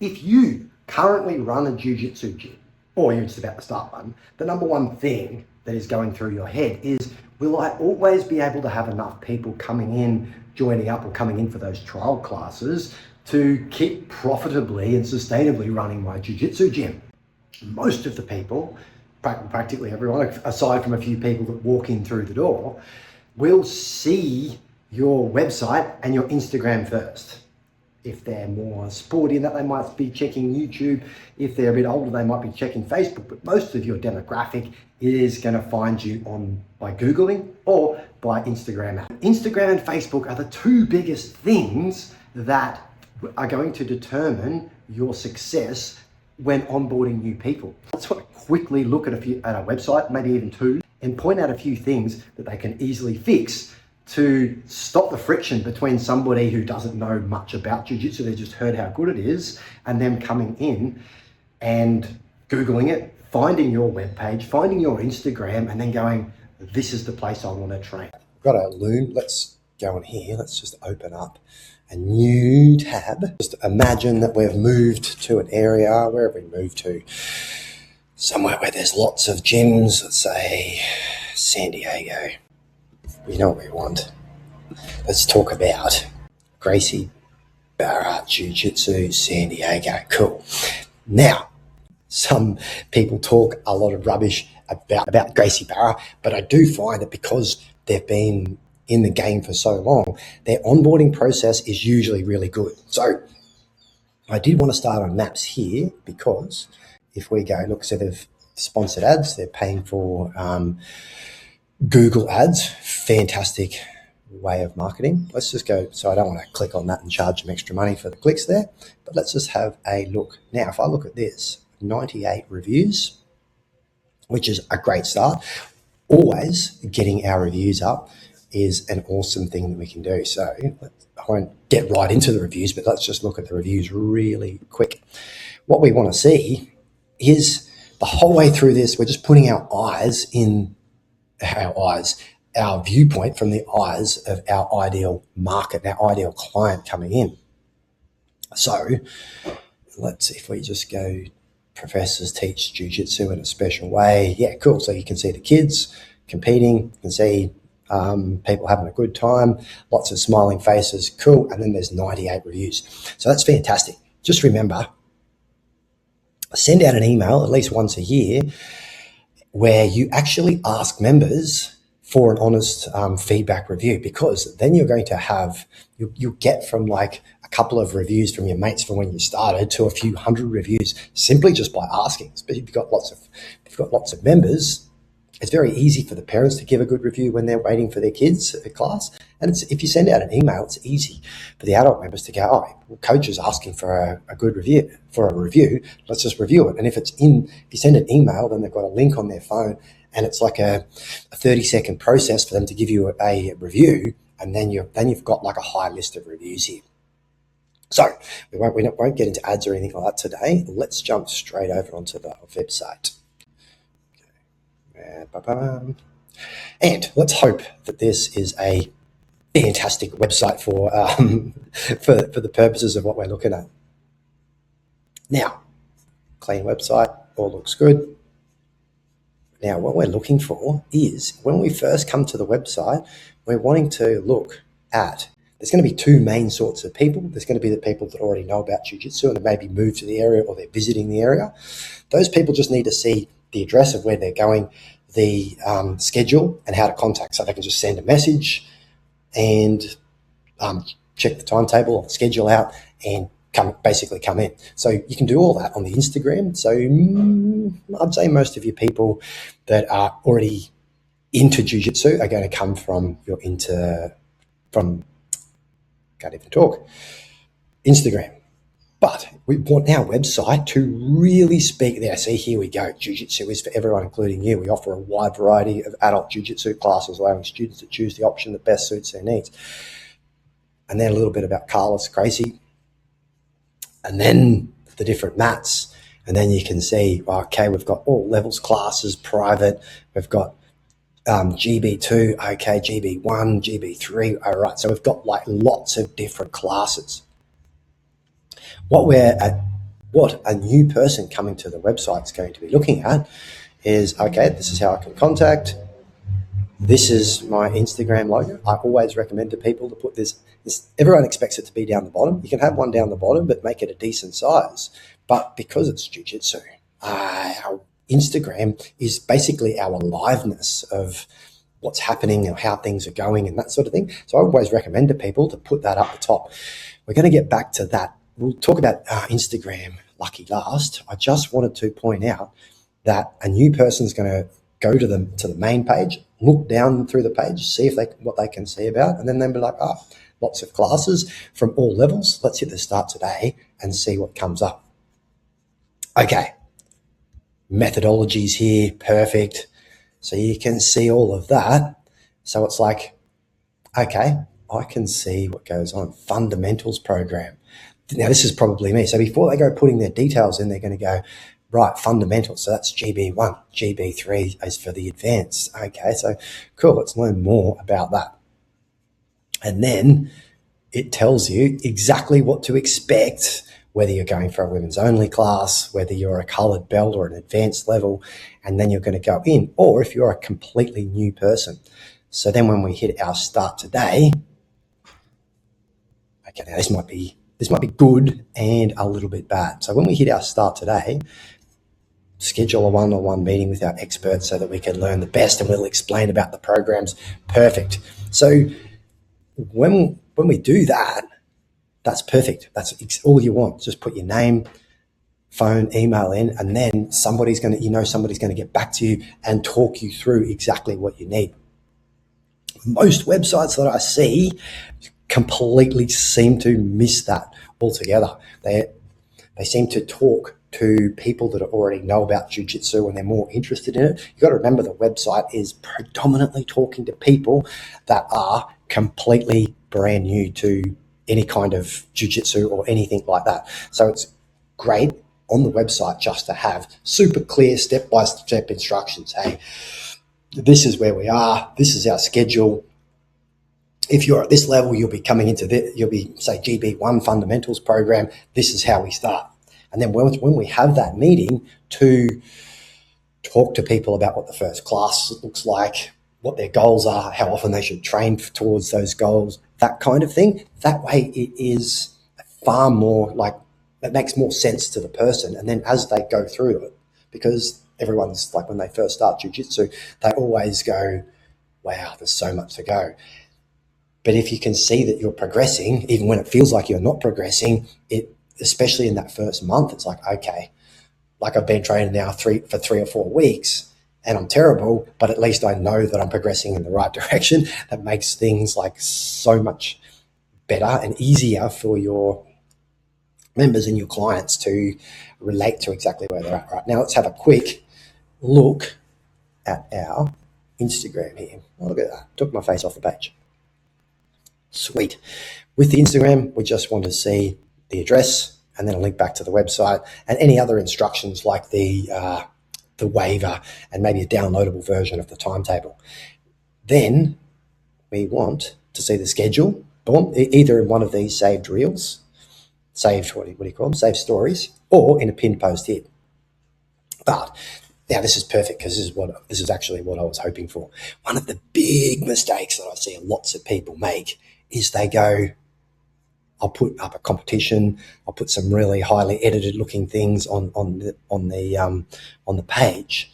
If you currently run a jiu-jitsu gym, or you're just about to start one, the number one thing that is going through your head is, will I always be able to have enough people coming in, joining up, or coming in for those trial classes to keep profitably and sustainably running my jiu-jitsu gym? Most of the people, practically everyone, aside from a few people that walk in through the door, will see your website and your Instagram first. If they're more sporty in that, they might be checking YouTube. If they're a bit older, they might be checking Facebook. But most of your demographic is going to find you by Googling or by Instagram. Instagram and Facebook are the two biggest things that are going to determine your success when onboarding new people. Let's quickly look at a website, maybe even two, and point out a few things that they can easily fix to stop the friction between somebody who doesn't know much about jiu-jitsu, they just heard how good it is, and them coming in and Googling it, finding your webpage, finding your Instagram, and then going, this is the place I want to train. Got a Loom. Let's go in here. Let's just open up a new tab. Just imagine that we've moved to an area. Where have we moved to? Somewhere where there's lots of gyms. Let's say San Diego. We know what we want. Let's talk about Gracie Barra, Jiu-Jitsu, San Diego. Cool. Now, some people talk a lot of rubbish about Gracie Barra, but I do find that because they've been in the game for so long, their onboarding process is usually really good. So I did want to start on maps here because if we go, look, so they've sponsored ads, they're paying for Google ads, fantastic way of marketing. Let's just go, so I don't want to click on that and charge them extra money for the clicks there, but let's just have a look. Now, if I look at this, 98 reviews, which is a great start. Always getting our reviews up is an awesome thing that we can do. So I won't get right into the reviews, but let's just look at the reviews really quick. What we want to see is the whole way through this, we're just putting our viewpoint from the eyes of our ideal market, our ideal client coming in. So let's see if we just go, professors teach jiu-jitsu in a special way. Yeah, cool. So you can see the kids competing, you can see people having a good time, lots of smiling faces, cool. And then there's 98 reviews. So that's fantastic. Just remember, send out an email at least once a year where you actually ask members for an honest feedback review, because then you're going to have, you'll get from like a couple of reviews from your mates from when you started to a few hundred reviews simply just by asking. But if you've got lots of members, it's very easy for the parents to give a good review when they're waiting for their kids at class. And if you send out an email, it's easy for the adult members to go, oh, well, coach is asking for a good review, let's just review it. And if you send an email, then they've got a link on their phone, and it's like a 30-second process for them to give you a review, and then you've got like a high list of reviews here. So we won't get into ads or anything like that today. Let's jump straight over onto the website. And let's hope that this is a fantastic website for the purposes of what we're looking at. Now, clean website, all looks good. Now, what we're looking for is, when we first come to the website, we're wanting to look at, there's going to be two main sorts of people. There's going to be the people that already know about jiu-jitsu and they maybe moved to the area or they're visiting the area. Those people just need to see the address of where they're going, the schedule, and how to contact. So they can just send a message and check the timetable, schedule out, and come in. So you can do all that on the Instagram. So I'd say most of your people that are already into jiu-jitsu are going to come from Instagram. But we want our website to really speak there. See, here we go. Jiu-jitsu is for everyone, including you. We offer a wide variety of adult jiu-jitsu classes, allowing students to choose the option that best suits their needs. And then a little bit about Carlos, Gracie, and then the different mats. And then you can see, okay, we've got all levels classes, private. We've got GB2, okay, GB1, GB3. All right, so we've got like lots of different classes. What we're what a new person coming to the website is going to be looking at is, okay, this is how I can contact. This is my Instagram logo. I always recommend to people to put this. Everyone expects it to be down the bottom. You can have one down the bottom, but make it a decent size. But because it's jiu-jitsu, our Instagram is basically our aliveness of what's happening and how things are going and that sort of thing. So I always recommend to people to put that up the top. We're going to get back to that. We'll talk about Instagram lucky last. I just wanted to point out that a new person's going to go to the main page, look down through the page, see what they can see about, and then they'll be like, lots of classes from all levels. Let's hit the start today and see what comes up. Okay, methodologies here, perfect. So you can see all of that. So it's like, okay, I can see what goes on. Fundamentals program. Now, this is probably me. So before they go putting their details in, they're going to go, right, fundamentals. So that's GB1. GB3 is for the advanced. Okay, so cool. Let's learn more about that. And then it tells you exactly what to expect, whether you're going for a women's only class, whether you're a coloured belt or an advanced level, and then you're going to go in, or if you're a completely new person. So then when we hit our start today, okay, now this might be good and a little bit bad. So when we hit our start today, schedule a one-on-one meeting with our experts so that we can learn the best, and we'll explain about the programs. Perfect. So when we do that, that's perfect. That's all you want. Just put your name, phone, email in, and then somebody's going to get back to you and talk you through exactly what you need. Most websites that I see completely seem to miss that altogether. They seem to talk to people that already know about jiu-jitsu and they're more interested in it. You've got to remember the website is predominantly talking to people that are completely brand new to any kind of jiu-jitsu or anything like that. So it's great on the website just to have super clear step-by-step instructions. Hey, this is where we are. This is our schedule. If you're at this level, you'll be coming into this, you'll be, say, GB1 fundamentals program. This is how we start. And then when we have that meeting to talk to people about what the first class looks like, what their goals are, how often they should train towards those goals, that kind of thing. That way it is far more like, it makes more sense to the person. And then as they go through it, because everyone's like, when they first start jiu-jitsu, they always go, wow, there's so much to go. But if you can see that you're progressing, even when it feels like you're not progressing, especially in that first month, it's like, okay, like I've been training now for 3 or 4 weeks and I'm terrible, but at least I know that I'm progressing in the right direction. That makes things like so much better and easier for your members and your clients to relate to exactly where they're at right now. Let's have a quick look at our Instagram here. Oh, look at that. Took my face off the page. Sweet. With the Instagram, we just want to see the address and then a link back to the website and any other instructions like the waiver and maybe a downloadable version of the timetable. Then we want to see the schedule, either in one of these saved reels, saved stories, or in a pinned post here. But now this is perfect because this is actually what I was hoping for. One of the big mistakes that I see lots of people make is they go, I'll put up a competition. I'll put some really highly edited looking things on the page.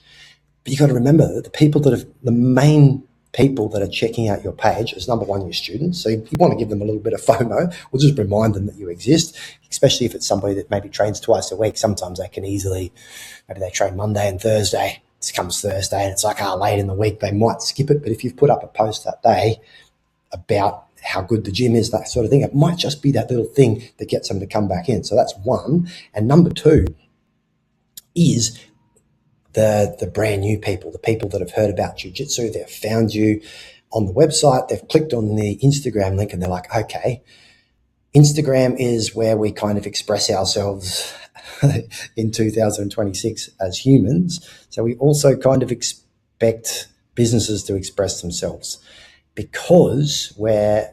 But you got to remember that the main people that are checking out your page is, number one, your students. So you want to give them a little bit of FOMO, or just remind them that you exist, especially if it's somebody that maybe trains twice a week. Sometimes they can maybe they train Monday and Thursday. It comes Thursday and it's like, late in the week, they might skip it. But if you've put up a post that day about how good the gym is, that sort of thing, it might just be that little thing that gets them to come back in. So that's one. And number two is the brand new people, the people that have heard about jiu-jitsu, they've found you on the website, they've clicked on the Instagram link and they're like, okay, Instagram is where we kind of express ourselves in 2026 as humans. So we also kind of expect businesses to express themselves because we're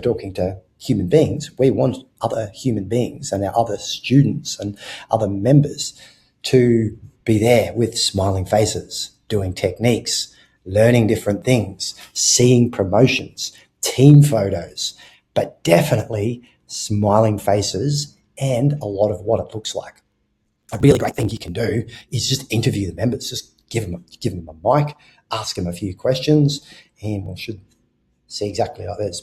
talking to human beings. We want other human beings and our other students and other members to be there with smiling faces, doing techniques, learning different things, seeing promotions, team photos, but definitely smiling faces and a lot of what it looks like. A really great thing you can do is just interview the members. Just give them a mic, ask them a few questions, and we should see exactly like this.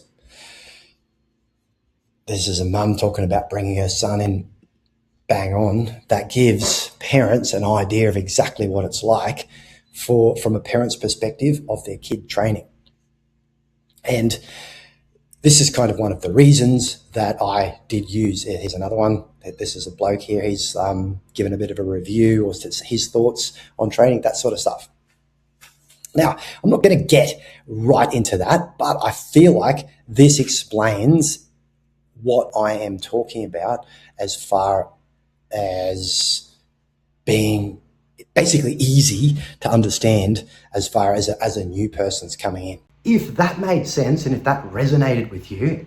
This is a mum talking about bringing her son in. Bang on. That gives parents an idea of exactly what it's like from a parent's perspective of their kid training. And this is kind of one of the reasons that I did use. Here's another one. This is a bloke here. He's given a bit of a review or his thoughts on training, that sort of stuff. Now, I'm not going to get right into that, but I feel like this explains what I am talking about as far as being basically easy to understand as far as a new person's coming in. If that made sense and if that resonated with you,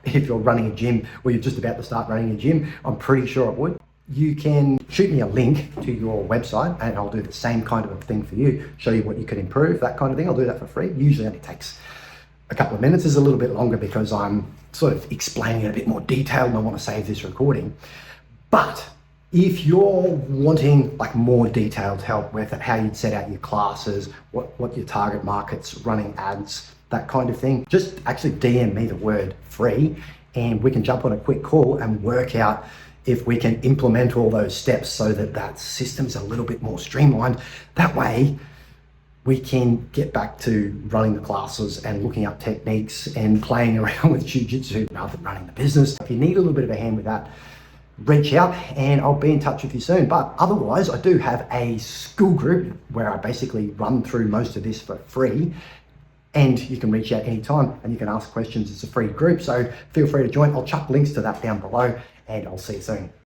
if you're running a gym or you're just about to start running a gym, I'm pretty sure it would. You can shoot me a link to your website and I'll do the same kind of a thing for you, show you what you can improve, that kind of thing. I'll do that for free. Usually only takes a couple of minutes. It's a little bit longer because I'm sort of explaining it a bit more detailed and I want to save this recording. But if you're wanting like more detailed help with how you'd set out your classes, what your target market's, running ads, that kind of thing, just actually DM me the word free and we can jump on a quick call and work out if we can implement all those steps so that system's a little bit more streamlined. That way we can get back to running the classes and looking up techniques and playing around with jiu-jitsu rather than running the business. If you need a little bit of a hand with that, reach out and I'll be in touch with you soon. But otherwise, I do have a school group where I basically run through most of this for free and you can reach out anytime and you can ask questions. It's a free group, so feel free to join. I'll chuck links to that down below and I'll see you soon.